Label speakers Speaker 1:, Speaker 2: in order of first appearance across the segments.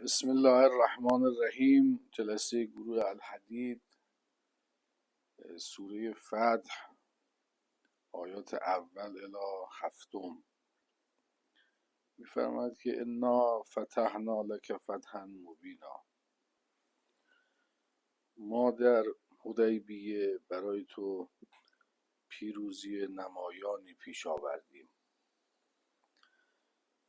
Speaker 1: بسم الله الرحمن الرحیم. جلسه گروه الحدید، سوره فتح، آیات اول الی هفتم. میفرماید که انا فتحنا لک فتحا مبینا. ما در حدیبیه برای تو پیروزی نمایانی پیش آوردیم.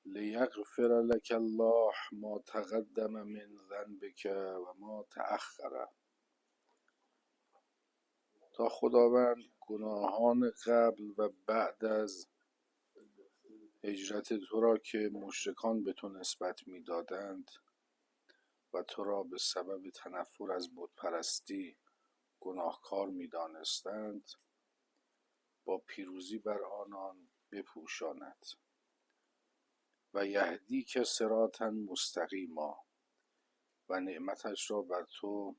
Speaker 1: لیغفر لک الله ما تقدم من ذنبک و ما تأخر، تا خداوند گناهان قبل و بعد از هجرت تو را که مشرکان به تو نسبت می‌دادند و تو را به سبب تنفر از بتپرستی گناهکار می‌دانستند، با پیروزی بر آنان بپوشاند و یهدیک صراطا مستقیما، و نعمتش را بر تو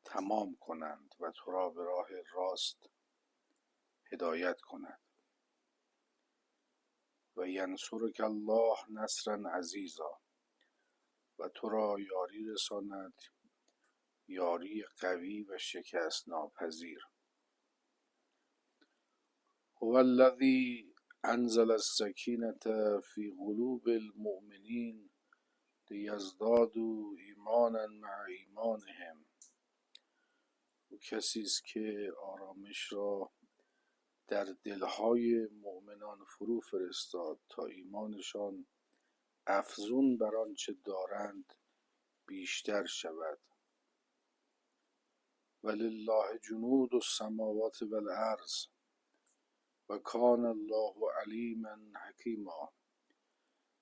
Speaker 1: تمام کنند و تو را به راه راست هدایت کنند. و ینصرک الله نصرا عزیزا، و تو را یاری رساند، یاری قوی و شکست ناپذیر. هو الذی انزل السکینة فی قلوب المؤمنین لیزدادوا ایمانا مع ایمانهم. او کسی است که آرامش را در دلهای مؤمنان فرو فرستاد تا ایمانشان افزون بر آنچه دارند بیشتر شود. ولله جنود السماوات والارض و کان الله علیما حکیما.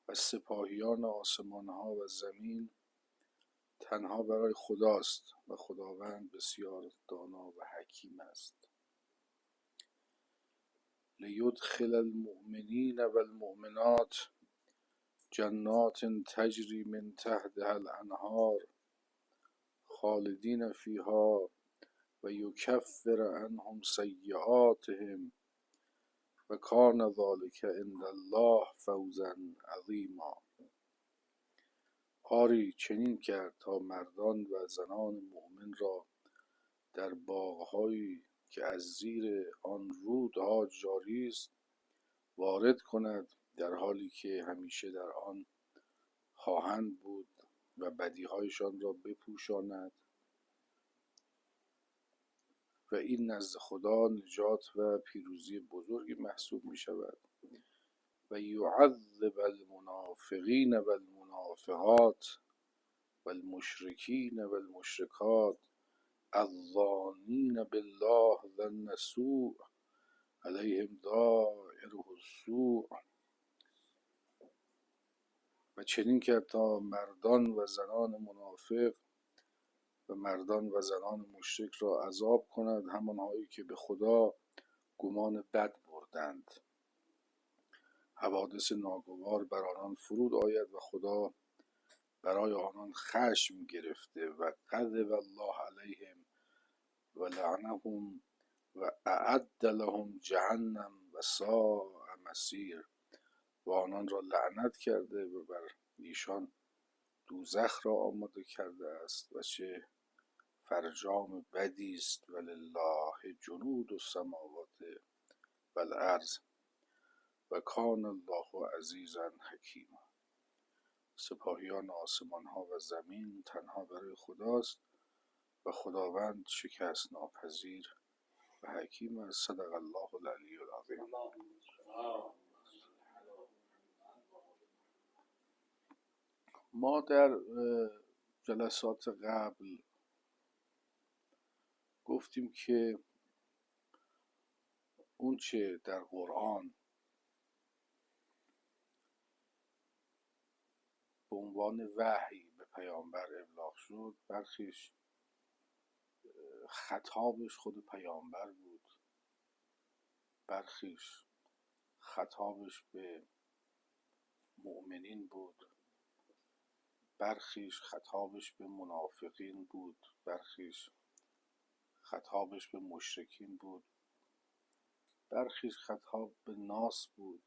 Speaker 1: و سپاهیان آسمان ها و زمین تنها برای خداست و خداوند بسیار دانا و حکیم است. لیدخل المؤمنین و المؤمنات جنات تجری من تحتها الانهار خالدین فیها و یکفر عنهم سیئاتهم و کان ذلک عند الله فوزا عظیما. آری چنین کرد تا مردان و زنان مؤمن را در باغ‌هایی که از زیر آن رودها جاری است وارد کند، در حالی که همیشه در آن خواهند بود، و بدیهایشان را بپوشاند، و این نزد خدا نجات و پیروزی بزرگی محسوب می شود. و یعذب المنافقین و المنافقات و المشرکین و المشرکات الظانین بالله ظن السوء علیهم دائره السوء. و چنین کرد تا مردان و زنان منافق و مردان و زنان مشرک را عذاب کند، همانهایی که به خدا گمان بد بردند. حوادث ناگوار بر آنان فرود آید و خدا برای آنان خشم گرفته و غضب الله علیهم و لعنهم و اعد لهم جهنم و ساء مصیر. و آنان را لعنت کرده و بر ایشان دوزخ را آماده کرده است، و چه فرجام بدی است. ولله جنود السماوات والارض و کان الله عزیزا حکیما. سپاهیان آسمان ها و زمین تنها برای خداست و خداوند شکست ناپذیر و حکیم است. صدق الله العلی العظیم. ما در جلسات قبل گفتیم که اون چه در قرآن به عنوان وحی به پیامبر ابلاغ شد، برخیش خطابش خود پیامبر بود، برخیش خطابش به مؤمنین بود، برخیش خطابش به منافقین بود، برخیش خطابش به مشرکین بود، برخیش خطاب به ناس بود.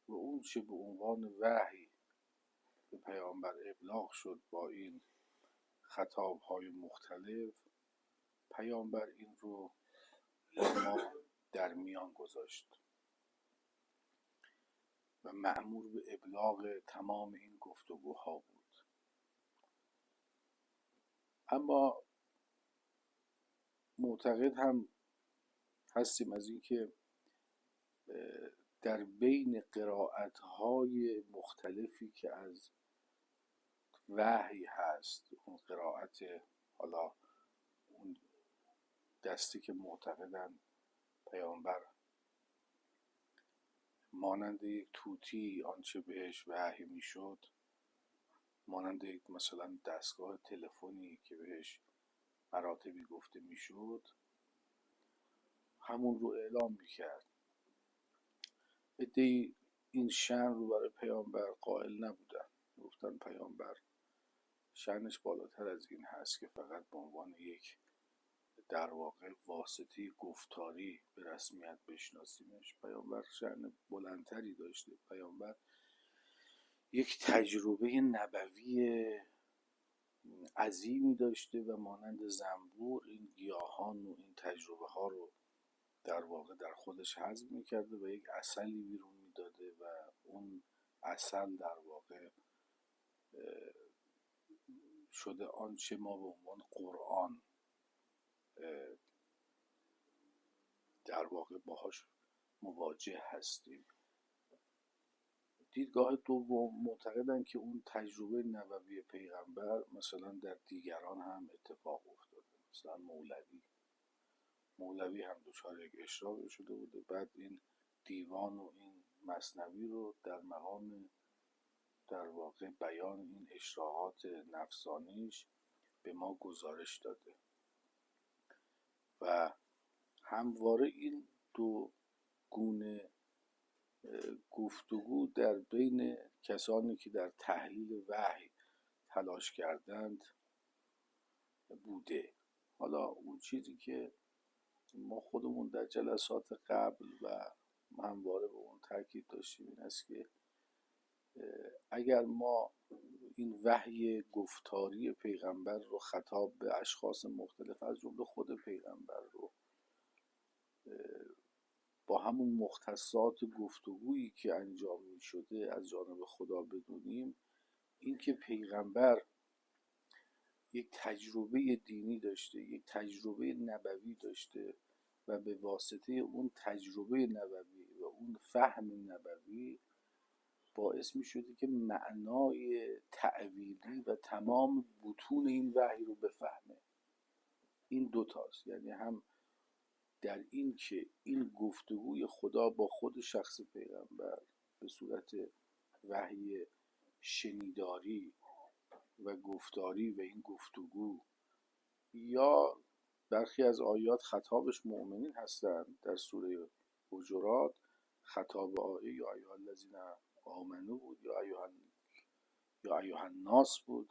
Speaker 1: و اون چه به عنوان وحی به پیامبر ابلاغ شد با این خطاب‌های مختلف، پیامبر این رو با ما در میان گذاشت و مأمور به ابلاغ تمام این گفتگوها بود. اما معتقد هم هستیم از اینکه در بین قرائت‌های مختلفی که از وحی هست، اون قرائت، حالا اون دستی که معتقدن پیامبر مانند یک طوطی آنچه بهش وحی میشد، مانند یک مثلا دستگاه تلفنی که بهش مراتبی گفته میشد، همون رو اعلام میکرد. عده‌ای این شأن رو برای پیامبر قائل نبودن، گفتن پیامبر شأنش بالاتر از این هست که فقط به عنوان یک در واقع واسطه گفتاری به رسمیت بشناسیمش. پیامبر شأن بلندتری داشته. پیامبر یک تجربه نبوی عظیمی داشته و مانند زنبور این گیاهان و این تجربه ها رو در واقع در خودش هضم میکرده و یک عسلی بیرون میداده و اون عسل در واقع شده آنچه ما به عنوان قرآن در واقع باهاش مواجه هستیم. دیدگاه دوم معتقدن که اون تجربه نبوی پیغمبر مثلا در دیگران هم اتفاق افتاده. مثلا مولوی هم دچار یک اشراق شده بوده، بعد این دیوان و این مثنوی رو در مقام در واقع بیان این اشراقات نفسانیش به ما گزارش داده و همواره این دو گونه گفتگو در بین کسانی که در تحلیل وحی تلاش کردند بوده. حالا اون چیزی که ما خودمون در جلسات قبل و همواره به اون تاکید داشتیم این است که اگر ما این وحی گفتاری پیغمبر رو خطاب به اشخاص مختلف از جمله خود پیغمبر رو با همون مختصات گفتگویی که انجام می شده از جانب خدا بدونیم، این که پیغمبر یک تجربه دینی داشته، یک تجربه نبوی داشته و به واسطه اون تجربه نبوی و اون فهم نبوی باعث می شده که معنای تأویلی و تمام بطون این وحی رو بفهمه. این دوتاست، یعنی هم در این که این گفتگوی خدا با خود شخص پیغمبر به صورت وحی شنیداری و گفتاری و این گفتگو یا برخی از آیات خطابش مؤمنین هستند. در سوره حجرات خطاب آیه یا ایها الذین آمنو بود یا ایها الناس بود.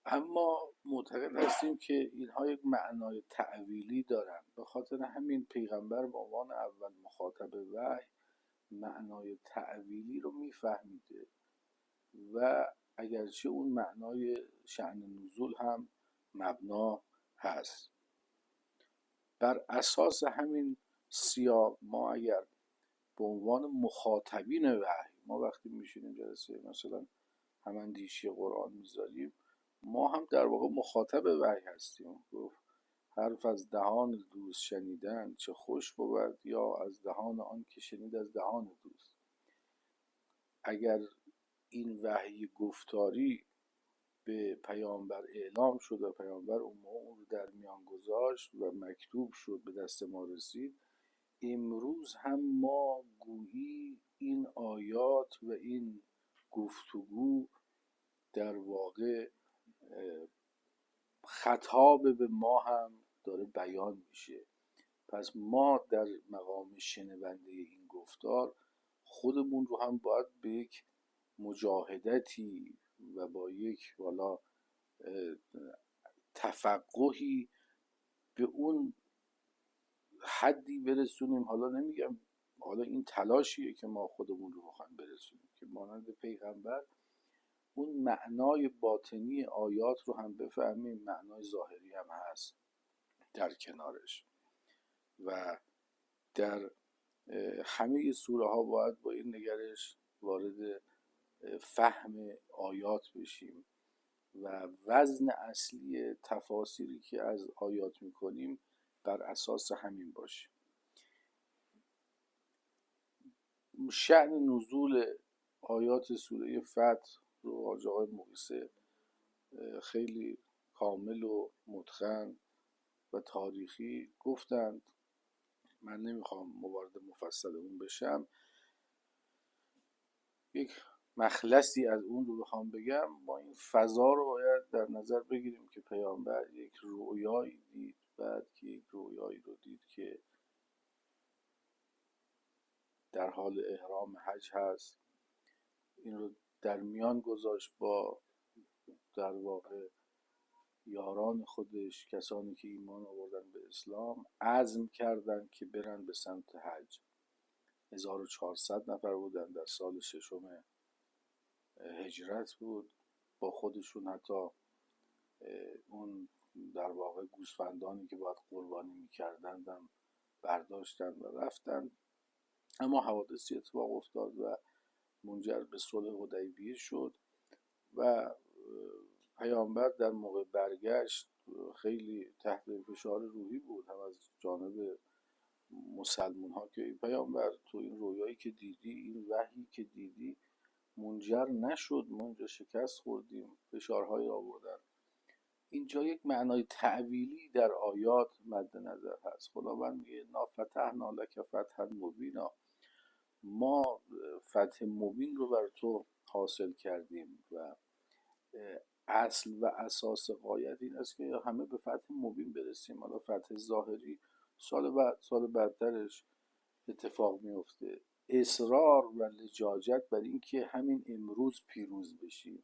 Speaker 1: اما معتقد هستیم که اینها یک معنای تأویلی دارن، به خاطر همین پیغمبر به عنوان اول مخاطب وحی معنای تأویلی رو میفهمیده و اگرچه اون معنای شأن نزول هم مبنا هست. بر اساس همین سیاق ما اگر به عنوان مخاطبین وحی، ما وقتی میشینیم جلسه مثلا هماندیشی قرآن میذاریم، ما هم در واقع مخاطب وحی هستیم. گفت حرف از دهان دوست شنیدن چه خوش بود، یا از دهان آن که شنید از دهان دوست. اگر این وحی گفتاری به پیامبر اعلام شد و پیامبر اون رو در میان گذاشت و مکتوب شد به دست ما رسید، امروز هم ما گویی این آیات و این گفتگو در واقع خطاب به ما هم داره بیان میشه. پس ما در مقام شنونده این گفتار خودمون رو هم باید به یک مجاهدتی و با یک والا تفقهی به اون حدی برسونیم. حالا نمیگم حالا این تلاشیه که ما خودمون رو بخوایم برسونیم که مانند پیغمبر اون معنای باطنی آیات رو هم بفهمیم، معنای ظاهری هم هست در کنارش. و در همه سوره ها باید با این نگرش وارد فهم آیات بشیم و وزن اصلی تفاسیری که از آیات میکنیم بر اساس همین باشه. شأن نزول آیات سوره فتح رو حاج آقای مقیسه خیلی کامل و متقن و تاریخی گفتند. من نمیخوام موارد مفصل اون بشم. یک مخلصی از اون رو بخوام بگم، ما این فضا رو باید در نظر بگیریم که پیامبر یک رویایی دید، بعد که یک رویایی رو دید که در حال احرام حج هست، این رو در میان گذاشت با در واقع یاران خودش، کسانی که ایمان آوردن به اسلام، عزم کردند که برن به سمت حج. 1400 نفر بودن، در سال ششم هجرت بود. با خودشون حتی اون در واقع گوسفندانی که باید قربانی میکردند هم برداشتن و رفتن. اما حوادثی اتفاق افتاد و منجر به صلح حدیبیه شد و پیامبر در موقع برگشت خیلی تحت فشار روحی بود، هم از جانب مسلمان ها که پیامبر تو این رویایی که دیدی، این وحی که دیدی منجر نشد، ما اینجا شکست خوردیم، فشارهایی آوردن. اینجا یک معنای تعویلی در آیات مد نظر هست. خداوند میگه انا فتحنا لک فتحا مبینا، ما فتح مبین رو بر تو حاصل کردیم و اصل و اساس غایت این است که همه به فتح مبین برسیم. حالا فتح ظاهری سال بعدترش اتفاق میفته. اصرار و لجاجت بر این که همین امروز پیروز بشیم،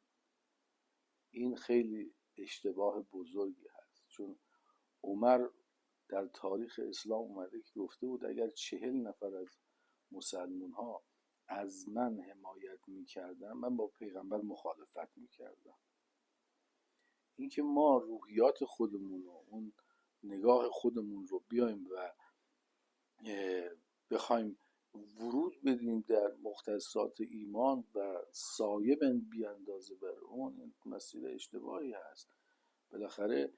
Speaker 1: این خیلی اشتباه بزرگی هست. چون عمر در تاریخ اسلام اومده که گفته بود اگر 40 نفر از مسلمون ها از من حمایت میکردن، من با پیغمبر مخالفت میکردم. اینکه ما روحیات خودمون و اون نگاه خودمون رو بیایم و بخوایم ورود بدیم در مختصات ایمان و سایه بیاندازه بر اون، این مسیر اشتباهی هست. بالاخره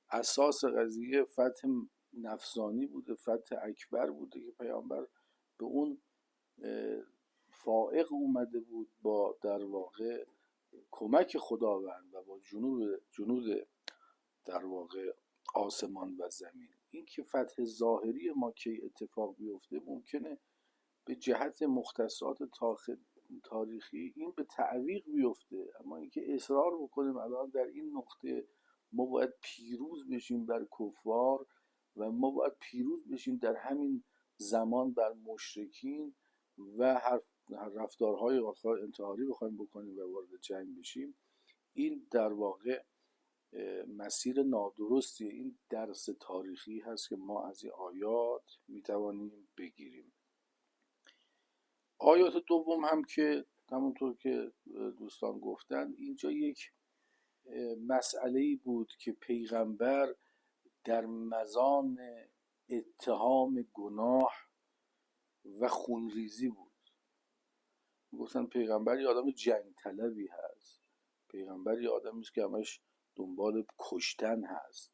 Speaker 1: اساس قضیه فتح نفسانی بوده، فتح اکبر بوده که پیامبر به اون فائق اومده بود با در واقع کمک خداوند و با جنود در واقع آسمان و زمین. این که فتح ظاهری ما که اتفاق بیفته ممکنه به جهت مختصات تاریخی این به تعویق بیفته، اما اینکه اصرار بکنیم الان در این نقطه ما باید پیروز بشیم بر کفار و ما باید پیروز بشیم در همین زمان بر مشرکین و هر رفتارهای انتحاری بخوایم بکنیم و وارد جنگ بشیم، این در واقع مسیر نادرستیه. این درس تاریخی هست که ما از این آیات میتوانیم بگیریم. آیات دوم هم که همونطور که دوستان گفتن، اینجا یک مسئله‌ای بود که پیغمبر در مزان اتهام گناه و خونریزی بود. گفتن پیغمبر یه آدم جنگ طلبی هست، پیغمبر یه آدمی است که همش دنبال کشتن هست.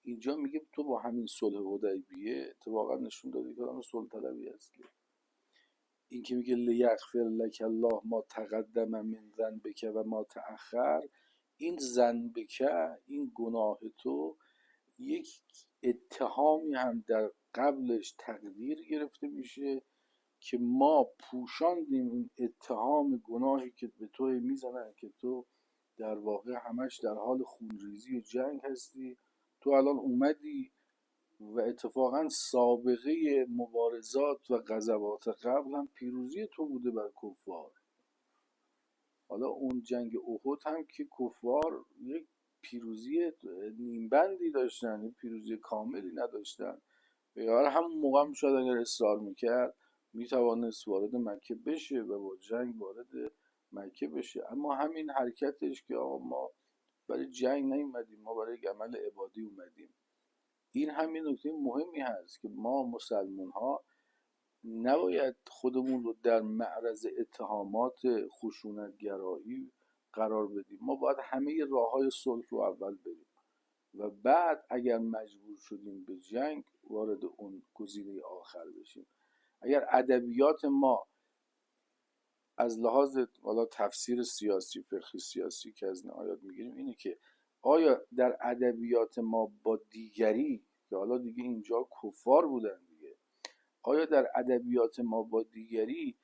Speaker 1: اینجا میگه تو با همین صلح حدیبیه اتفاقا نشون دادی که آدم صلح طلبی هستی. این که میگه لیغفر لک الله ما تقدم من ذنبک و ما تأخر، این ذنبک، این گناه تو، یک اتهامی هم در قبلش تقدیر گرفته میشه که ما پوشاندیم این اتهام گناهی که به تو میزنن که تو در واقع همش در حال خونریزی و جنگ هستی. تو الان اومدی و اتفاقا سابقه مبارزات و غزوات قبل هم پیروزی تو بوده بر کفار. حالا اون جنگ احد هم که کفار یک پیروزی نیمبندی داشتن، یک پیروزی کاملی نداشتن. پیغمبر همون موقع هم شاید اگر اصرار میکرد میتوانست وارد مکه بشه و با جنگ وارد مکه بشه. اما همین حرکتش که آقا ما برای جنگ نیومدیم، ما برای عمل عبادی اومدیم، این همین نکته مهمی هست که ما مسلمان ها نباید خودمون رو در معرض اتهامات خشونتگرایی قرار بدیم. ما باید همه راه های صلح رو اول بریم و بعد اگر مجبور شدیم به جنگ وارد اون گزینه آخر بشیم. اگر ادبیات ما از لحاظ حالا تفسیر سیاسی، فقه سیاسی که از این آیات میگیریم اینه که آیا در ادبیات ما با دیگری، که حالا دیگه اینجا کفار بودن دیگه، آیا در ادبیات ما با دیگری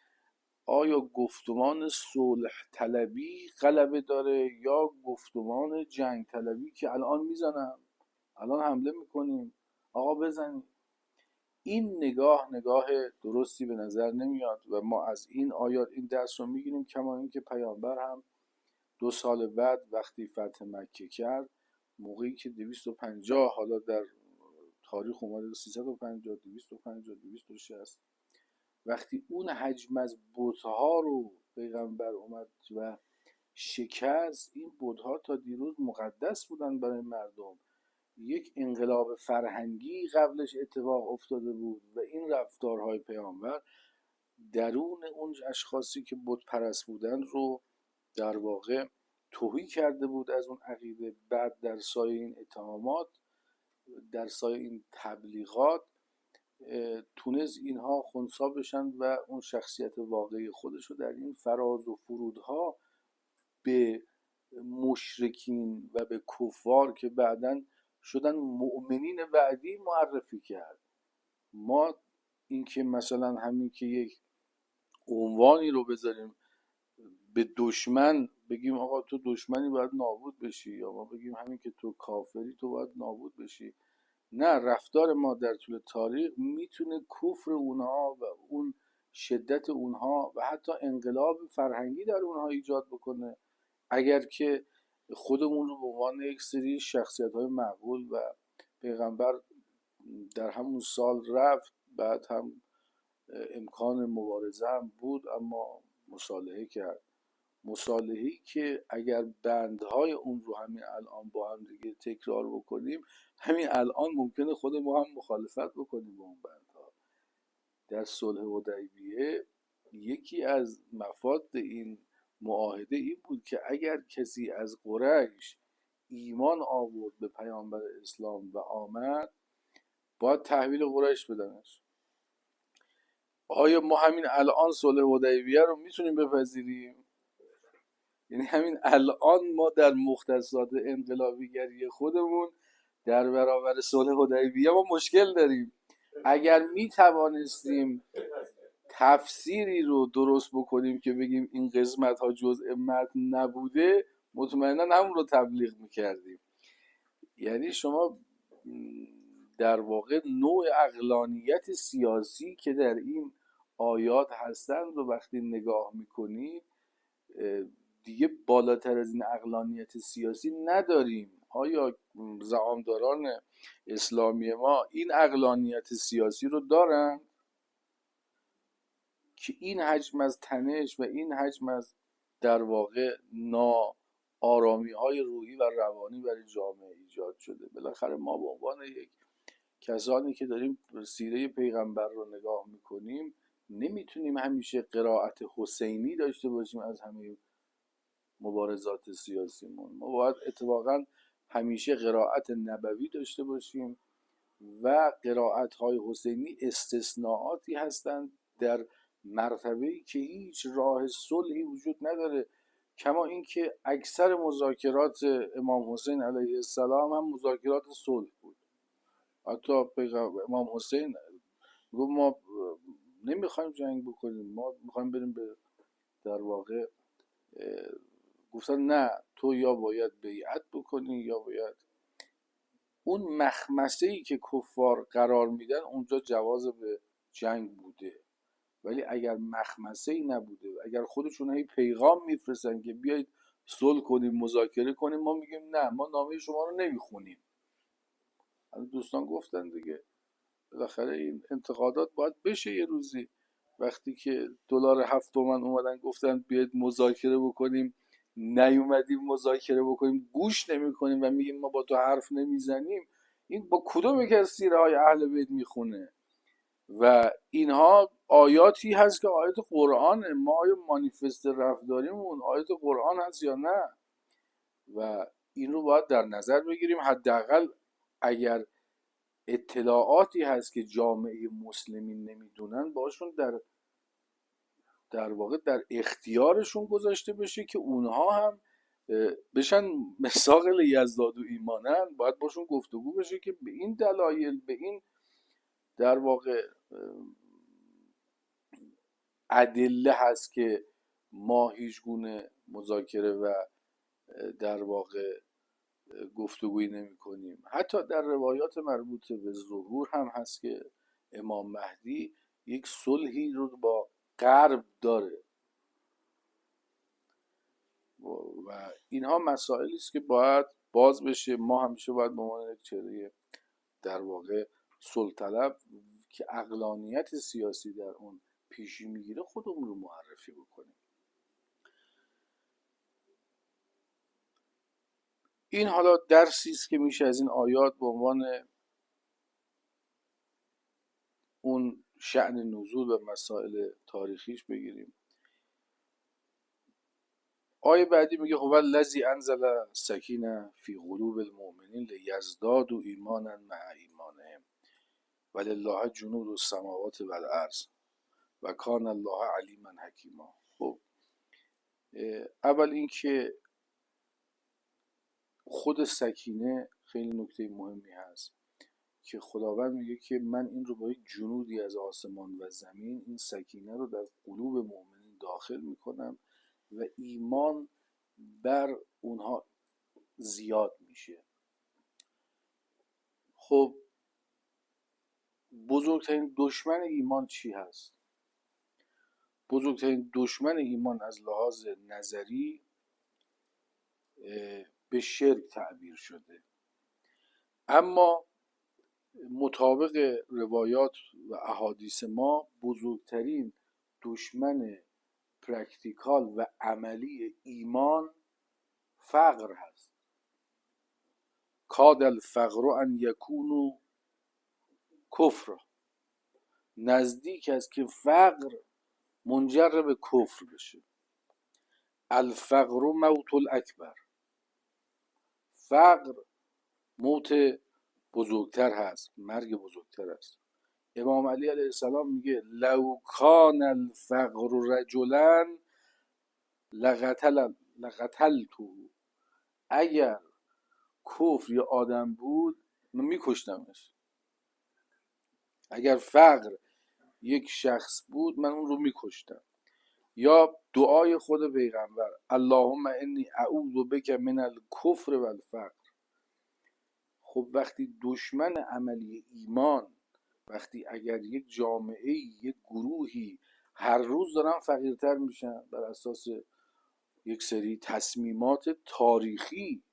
Speaker 1: آیا گفتمان صلح طلبی غلبه داره یا گفتمان جنگ طلبی که الان میزنم، الان حمله میکنیم، آقا بزنیم؟ این نگاه درستی به نظر نمیاد و ما از این آیات این درس رو میگیریم. کما اینکه پیامبر هم 2 سال بعد وقتی فتح مکه کرد، موقعی که 250 حالا در تاریخ اومده 350 250 260، وقتی اون حجم از بت‌ها رو پیغمبر اومد و شکست، این بت‌ها تا دیروز مقدس بودن برای مردم، یک انقلاب فرهنگی قبلش اتفاق افتاده بود و این رفتارهای پیامبر درون اون اشخاصی که بت پرست بودن رو در واقع تهی کرده بود از اون عقیده. بعد در سایه این اتهامات، در سایه این تبلیغات، تونست اینها خنثی بشن و اون شخصیت واقعی خودش رو در این فراز و فرودها به مشرکین و به کفار که بعداً شدن مؤمنین بعدی معرفی کرد. ما اینکه مثلا همین که یک عنوانی رو بذاریم به دشمن بگیم آقا تو دشمنی باید نابود بشی، یا ما بگیم همین که تو کافری تو باید نابود بشی، نه، رفتار ما در طول تاریخ میتونه کفر اونها و اون شدت اونها و حتی انقلاب فرهنگی در اونها ایجاد بکنه، اگر که خودمون رو به عنوان یک سری شخصیت های معقول، و پیغمبر در همون سال رفت، بعد هم امکان مبارزه هم بود اما مصالحه کرد، مصالحه‌ای که اگر بندهای اون رو همین الان با هم دیگه تکرار بکنیم، همین الان ممکنه خود ما هم مخالفت بکنیم با اون بندها. در صلح حدیبیه یکی از مفاد این معاهده این بود که اگر کسی از قریش ایمان آورد به پیامبر اسلام و آمد، باید تحویل قریش بدنش. آیا ما همین الان صلح حدیبیه رو میتونیم بپذیریم؟ یعنی همین الان ما در مختصات انقلابیگری خودمون در برابر صلح حدیبیه ما مشکل داریم. اگر می توانستیم تفسیری رو درست بکنیم که بگیم این قسمت ها جزء متن نبوده، مطمئنا همون رو تبلیغ میکردیم. یعنی شما در واقع نوع عقلانیت سیاسی که در این آیات هستند و وقتی نگاه میکنید دیگه بالاتر از این عقلانیت سیاسی نداریم. آیا زعامداران اسلامی ما این عقلانیت سیاسی رو دارن که این حجم از تنش و این حجم از در واقع ناآرامی های روحی و روانی برای جامعه ایجاد شده؟ بالاخره ما به عنوان یک کسانی که داریم سیره پیغمبر رو نگاه میکنیم نمیتونیم همیشه قرائت حسینی داشته باشیم از همه مبارزات سیاسیمون. ما باید اتفاقا همیشه قرائت نبوی داشته باشیم و قرائت های حسینی استثناءاتی هستند در مرتبه‌ای که هیچ راه صلحی وجود نداره. کما اینکه اکثر مذاکرات امام حسین علیه السلام هم مذاکرات صلح بود. حتی امام حسین گفت ما نمیخوایم جنگ بکنیم، ما میخوایم بریم به در واقع گفتن نه، تو یا باید بیعت بکنی یا باید. اون مخمسه‌ای که کفار قرار میدن اونجا جواز به جنگ بوده، ولی اگر مخمسه‌ای نبوده، اگر خودشون هی پیغام میفرستن که بیایید صلح کنیم مذاکره کنیم، ما میگیم نه، ما نامه شما رو نمیخونیم. دوستان گفتن دیگه بالاخره این انتقادات باید بشه یه روزی. وقتی که دلار 7 تومن اومدن گفتن بیاید مذاکره بکنیم، نیومدیم مذاکره بکنیم، گوش نمی کنیم و میگیم ما با تو حرف نمیزنیم، این با کدوم یک از سیره های اهل بیت میخونه؟ و اینها آیاتی هست که آیات قرآنه. ما آیا مانیفست رفتاریمون آیات قرآن هست یا نه؟ و این رو باید در نظر بگیریم. حداقل اگر اطلاعاتی هست که جامعه مسلمین نمیدونن باشون در واقع در اختیارشون گذاشته بشه که اونها هم بشن مساقل یزداد و ایمانن. باید باشون گفتگو بشه که به این دلایل، به این در واقع ادله هست که ما هیچ گونه مذاکره و در واقع گفتگویی نمی کنیم. حتی در روایات مربوط به ظهور هم هست که امام مهدی یک صلحی رو با غرب داره و اینها مسائلی است که باید باز بشه. ما همیشه باید به عنوان یک چهره در واقع صلح طلب که عقلانیت سیاسی در اون پیشی میگیره خودمون رو معرفی بکنیم. این حالا درسی است که میشه از این آیات به عنوان اون شأن نزول و مسائل تاریخیش بگیریم. آیه بعدی میگه هو الذی انزل السکینه فی قلوب المؤمنین لیزدادوا ایمانا مع ایمانهم ولله جنود السماوات والارض و کان الله علیما حکیما. خب اول اینکه خود سکینه خیلی نکته مهمی هست که خداوند میگه که من این رو با یک جنودی از آسمان و زمین این سکینه رو در قلوب مؤمنین داخل میکنم و ایمان بر اونها زیاد میشه. خب بزرگترین دشمن ایمان چی هست؟ بزرگترین دشمن ایمان از لحاظ نظری به شرک تعبیر شده، اما مطابق روایات و احادیث ما بزرگترین دشمن پرکتیکال و عملی ایمان فقر هست. کاد الفقر ان یکون کفر، نزدیک است که فقر منجر به کفر بشه. الفقر موت الاکبر، فقر موت بزرگتر هست، مرگ بزرگتر است. امام علی علیه السلام میگه لو کان الفقر رجلا لقتلته، اگر کفر یا آدم بود من میکشتمش. اگر فقر یک شخص بود من اون رو میکشتم. یا دعای خود پیغمبر اللهم انی اعوذ بک من الکفر و الفقر. خب وقتی دشمن عملی ایمان، وقتی اگر یک جامعه، یک گروهی هر روز دارن فقیرتر میشن بر اساس یک سری تصمیمات تاریخی،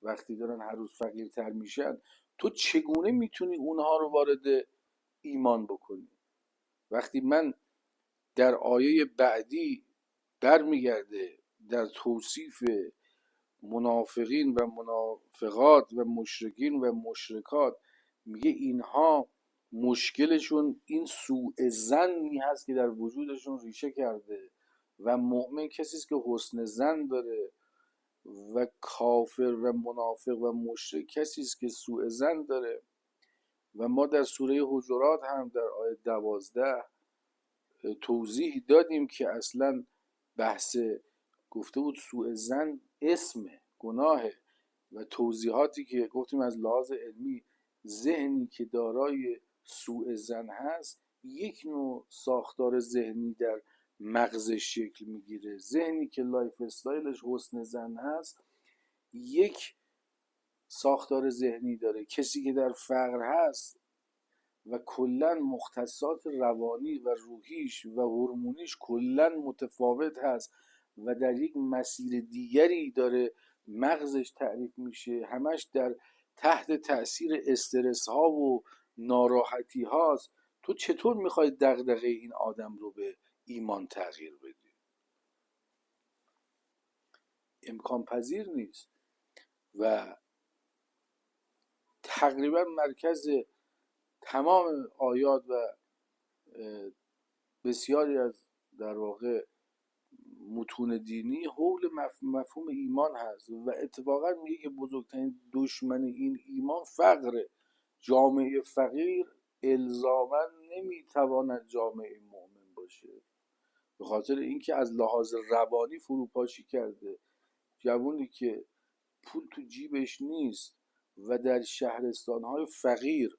Speaker 1: وقتی دارن هر روز فقیرتر میشن، تو چگونه میتونی اونها رو وارد ایمان بکنی؟ وقتی من در آیه بعدی برمیگرده در توصیف منافقین و منافقات و مشرکین و مشرکات، میگه اینها مشکلشون این سوء ظنی هست که در وجودشون ریشه کرده و مؤمن کسی است که حسن ظن داره و کافر و منافق و مشرک کسی است که سوء ظن داره. و ما در سوره حجرات هم در آیه 12 توضیح دادیم که اصلا بحث گفته بود سوء ظن اسمه، گناهه، و توضیحاتی که گفتیم از لحاظ علمی ذهنی که دارای سوء ظن هست یک نوع ساختار ذهنی در مغزش شکل میگیره. ذهنی که لایف استایلش حسن ظن هست یک ساختار ذهنی داره. کسی که در فقر هست و کلا مختصات روانی و روحیش و هورمونیش کلا متفاوت هست و در یک مسیر دیگری داره مغزش تعریف میشه، همش در تحت تأثیر استرس ها و ناراحتی هاست، تو چطور میخوای دغدغه این آدم رو به ایمان تغییر بدی؟ امکان پذیر نیست. و تقریبا مرکز تمام آیات و بسیاری از در واقع متون دینی حول مفهوم ایمان هست و اتفاقا میگه که بزرگترین دشمن این ایمان فقره. جامعه فقیر الزاما نمیتواند جامعه مؤمن باشه، به خاطر اینکه از لحاظ روانی فروپاشی کرده. جوونی که پول تو جیبش نیست و در شهرستانهای فقیر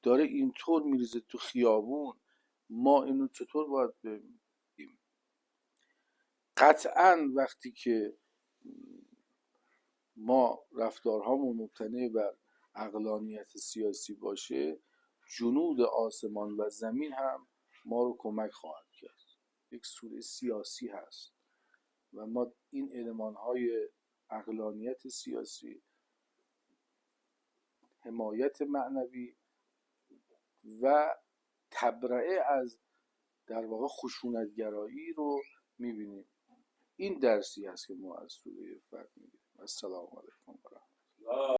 Speaker 1: داره اینطور میریزه تو خیابون، ما اینو چطور باید ببینیم؟ قطعا وقتی که ما رفتارهامون مبتنی بر عقلانیت سیاسی باشه، جنود آسمان و زمین هم ما رو کمک خواهد کرد. یک سوره سیاسی هست و ما این المانهای عقلانیت سیاسی، حمایت معنوی و تبرئه از در واقع خشونتگرایی رو میبینیم. این درسی هست که ما از سوره فتح میگیریم. السلام علیکم و رحمت الله.